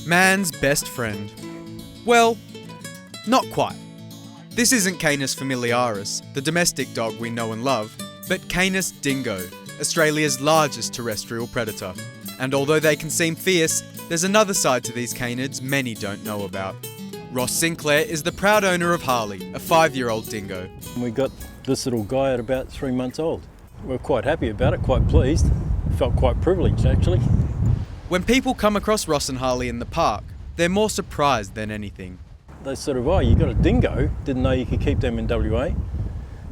Man's best friend. Well, not quite. This isn't Canis familiaris, the domestic dog we know and love, but Canis dingo, Australia's largest terrestrial predator. And although they can seem fierce, there's another side to these canids many don't know about. Ross Sinclair is the proud owner of Harley, a 5-year-old dingo. We got this little guy at about 3 months old. We're quite happy about it, quite pleased. Felt quite privileged actually. When people come across Ross and Harley in the park, they're more surprised than anything. They sort of, oh, you got a dingo? Didn't know you could keep them in WA.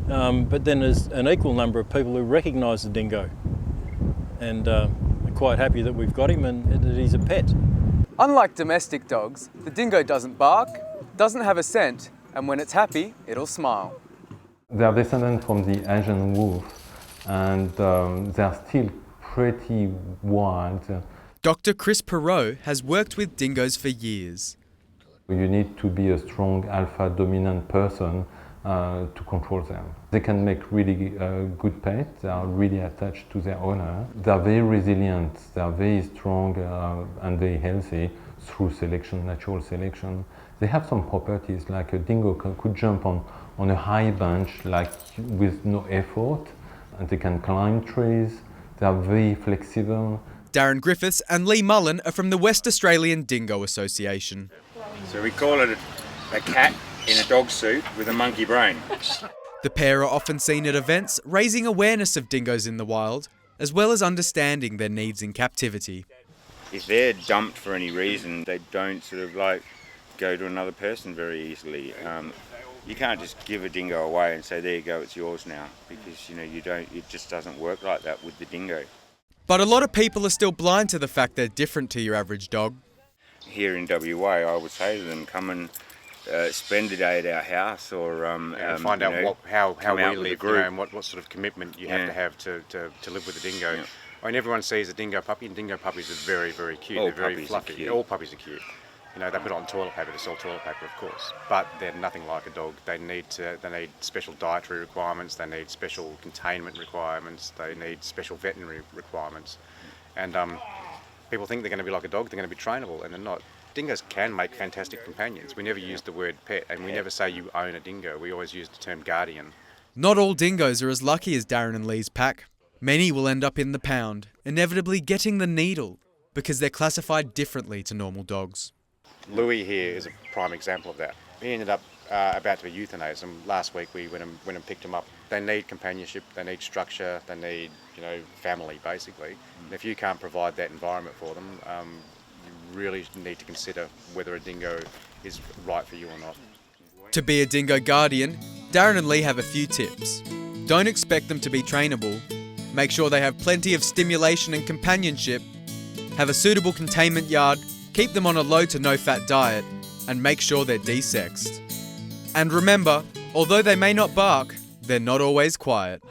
But then there's an equal number of people who recognise the dingo. And are quite happy that we've got him and that he's a pet. Unlike domestic dogs, the dingo doesn't bark, doesn't have a scent, and when it's happy, it'll smile. They are descended from the Asian wolf, and they are still pretty wild. Dr. Chris Perot has worked with dingoes for years. You need to be a strong alpha dominant person to control them. They can make really good pets. They are really attached to their owner. They are very resilient. They are very strong and very healthy through selection, natural selection. They have some properties like a dingo could jump on a high bench like with no effort, and they can climb trees. They are very flexible. Darren Griffiths and Lee Mullen are from the West Australian Dingo Association. So we call it a cat in a dog suit with a monkey brain. The pair are often seen at events, raising awareness of dingoes in the wild, as well as understanding their needs in captivity. If they're dumped for any reason, they don't sort of like go to another person very easily. You can't just give a dingo away and say, there you go, it's yours now, because it just doesn't work like that with the dingo. But a lot of people are still blind to the fact they're different to your average dog. Here in WA, I would say to them, come and spend a day at our house, or find out how we live, and what sort of commitment you have to live with a dingo. Yeah. I mean, everyone sees a dingo puppy, and dingo puppies are very, very cute. They're very fluffy. All puppies are cute. They put on toilet paper to sell toilet paper, of course, but they're nothing like a dog. They need special dietary requirements. They need special containment requirements. They need special veterinary requirements, and people think they're going to be like a dog. They're going to be trainable, and they're not. Dingoes can make fantastic companions. We never use the word pet, and we never say you own a dingo. We always use the term guardian. Not all dingoes are as lucky as Darren and Lee's pack. Many will end up in the pound, inevitably getting the needle, because they're classified differently to normal dogs. Louis here is a prime example of that. He ended up about to be euthanized, and last week we went and picked him up. They need companionship, they need structure, they need family basically. And if you can't provide that environment for them, you really need to consider whether a dingo is right for you or not. To be a dingo guardian, Darren and Lee have a few tips. Don't expect them to be trainable. Make sure they have plenty of stimulation and companionship. Have a suitable containment yard. Keep them on a low to no fat diet. And make sure they're desexed. And remember, although they may not bark, they're not always quiet.